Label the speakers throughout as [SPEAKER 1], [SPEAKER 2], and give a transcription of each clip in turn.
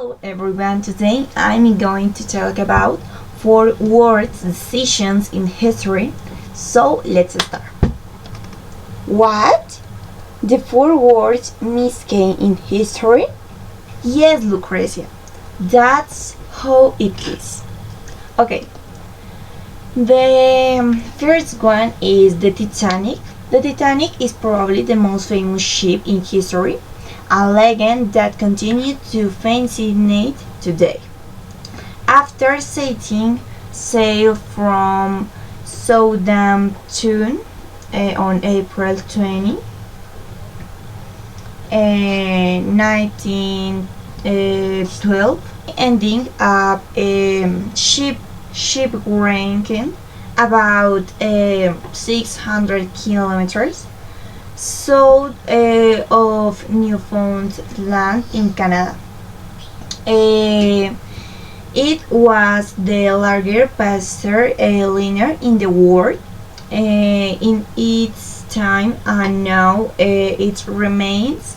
[SPEAKER 1] Hello everyone, today I'm going to talk about 4 words decisions in history. So let's start.
[SPEAKER 2] What? The 4 words miscame in history?
[SPEAKER 1] Yes, Lucrecia, that's how it is. Okay, the first one is the Titanic. The Titanic is probably the most famous ship in history, a legend that continues to fascinate today. After setting sail from Southampton on April 1912, ending up shipwrecking about 600 kilometers south of Newfoundland in Canada. It was the largest passenger liner in the world in its time, and now its remains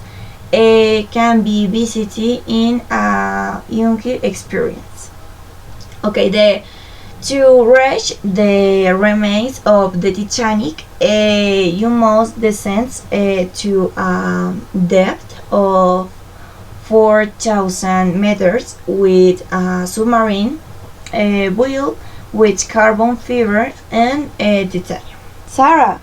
[SPEAKER 1] can be visited in a unique experience. Okay, to reach the remains of the Titanic, you must descend to a depth of 4,000 meters with a submarine built with carbon fiber and titanium.
[SPEAKER 2] Sarah,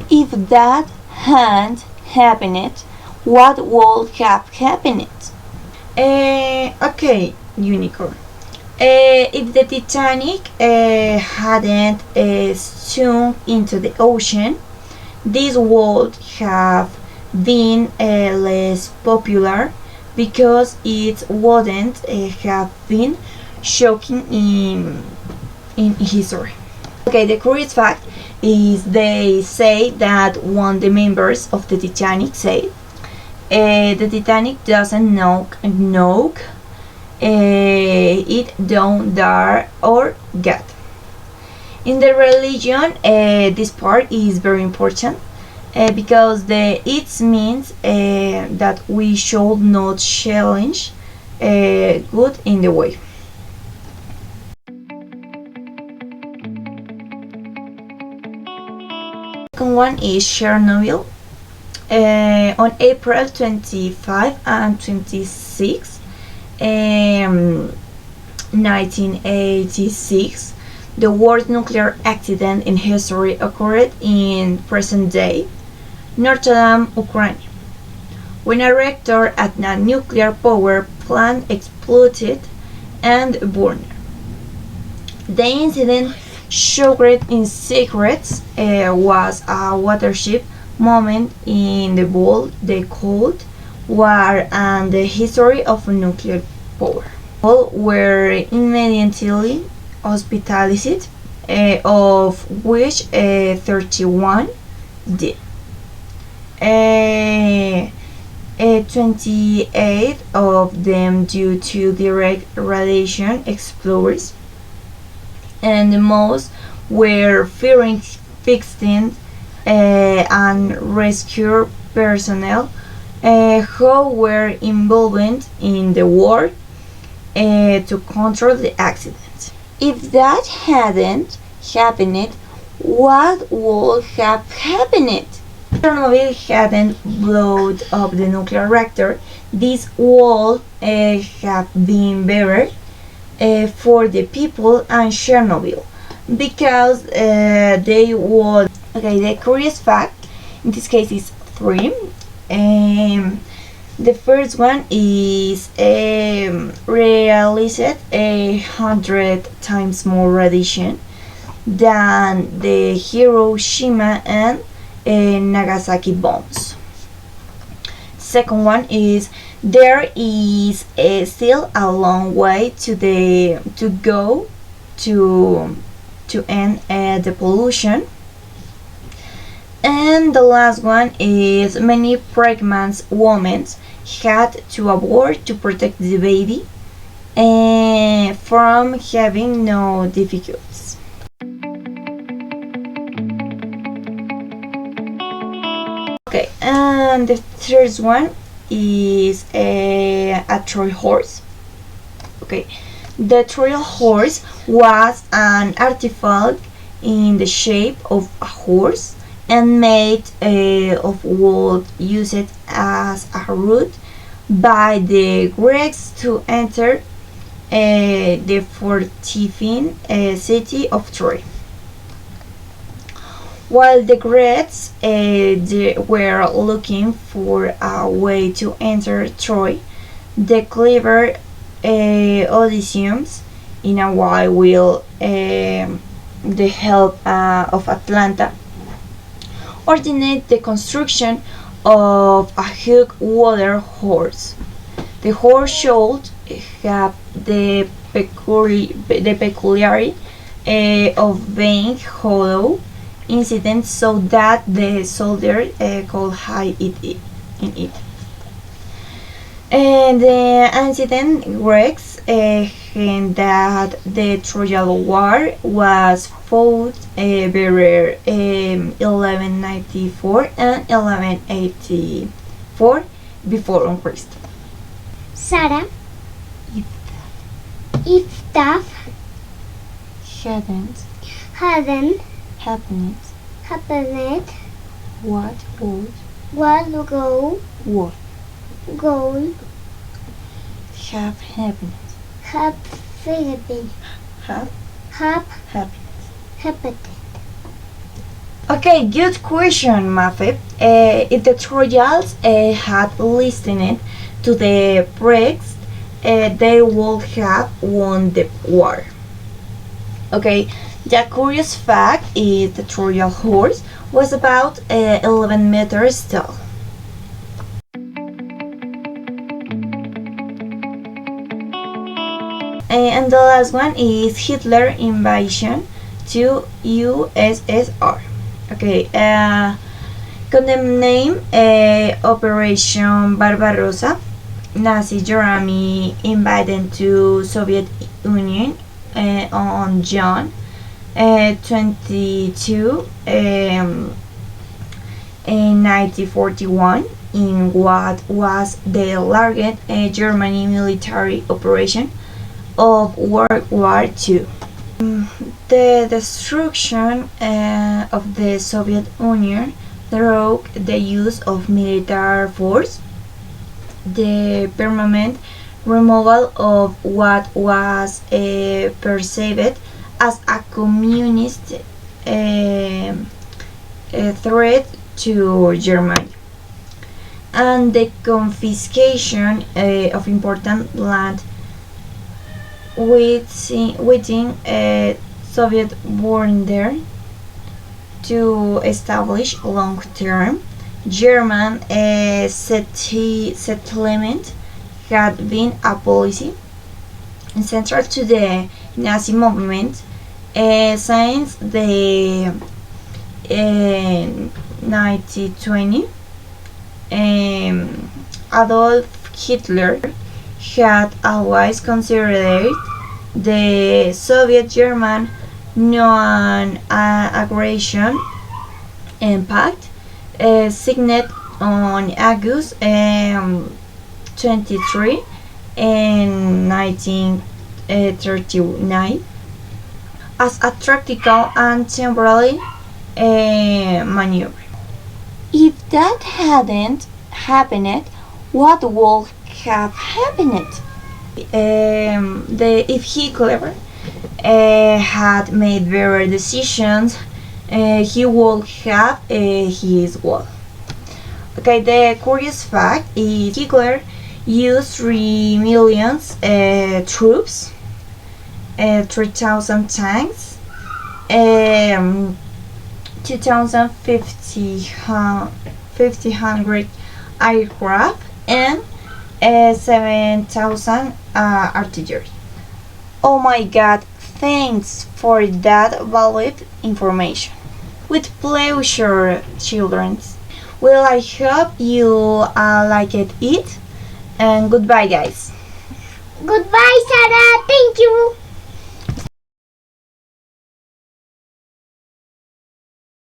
[SPEAKER 2] if that hadn't happened, what would have happened?
[SPEAKER 1] Okay, Unicorn. If the Titanic hadn't sunk into the ocean, this would have been less popular because it wouldn't have been shocking in history. Okay, the curious fact is they say that one of the members of the Titanic said the Titanic doesn't knock, it don't dare or get. In the religion, this part is very important because it means that we should not challenge good in the way. Second one is Chernobyl. On April 25 and 26, 1986, the worst nuclear accident in history occurred in present-day Northern Ukraine, when a reactor at a nuclear power plant exploded and burned. The incident, shrouded in secrets, was a watershed moment in the Cold War and the history of nuclear power. All were immediately hospitalized, of which 31 did. 28 of them due to direct radiation exposure, and most were victims and rescue personnel who were involved in the war to control the accident.
[SPEAKER 2] If that hadn't happened, what would have happened?
[SPEAKER 1] Chernobyl hadn't blown up the nuclear reactor, this would have been better for the people and Chernobyl because they would. Okay, the curious fact in this case is 3. The first one is realized 100 times more radiation than the Hiroshima and Nagasaki bombs. Second one is there is still a long way to go to end the pollution. And the last one is many pregnant women had to abort to protect the baby from having no difficulties. Okay, and the third one is a Troy horse. Okay, the Troy horse was an artifact in the shape of a horse and made of wood used as a route by the Greeks to enter the fortified city of Troy. While the Greeks were looking for a way to enter Troy, the clever Odysseus, in a while with the help of Atlanta, ordered the construction of a huge water horse. The horse should have the peculiarity of being hollow incident so that the soldier could hide in it. And the ancient Greeks and that the Trojan War was fought between 1194 and 1184 before Christ.
[SPEAKER 3] Sarah, if that
[SPEAKER 1] Hadn't
[SPEAKER 3] hadn't
[SPEAKER 1] happened,
[SPEAKER 3] happened,
[SPEAKER 1] what would
[SPEAKER 3] what
[SPEAKER 1] would
[SPEAKER 3] goal
[SPEAKER 1] have happened?
[SPEAKER 3] have Philippine
[SPEAKER 1] Have
[SPEAKER 3] have
[SPEAKER 1] happened.
[SPEAKER 3] happened?
[SPEAKER 1] Okay, good question, Mafe. If the Trojans had listened to the Greeks, they would have won the war. Okay, the curious fact is the Trojan horse was about 11 meters tall. And the last one is Hitler invasion to USSR. Okay, condemned Operation Barbarossa. Nazi Germany invaded to Soviet Union on June 22 in 1941 in what was the largest German military operation of World War II. The destruction of the Soviet Union through the use of military force, the permanent removal of what was perceived as a communist threat to Germany, and the confiscation of important land within Soviet border to establish long-term German settlement had been a policy central to the Nazi movement since the 1920. Adolf Hitler had always considered the Soviet German non-aggression pact signed on August 23 in 1939 as a tactical and temporary maneuver. If that hadn't happened, what would have happened? If Hitler had made better decisions, he would have his wall. Okay, the curious fact is Hitler used 3 million troops, 3,000 tanks, 2,500 aircraft, and 7,000 artillery. Oh my god, thanks for that valuable information. With pleasure, children. Well, I hope you liked it, and goodbye, guys.
[SPEAKER 3] Goodbye, Sarah. Thank you.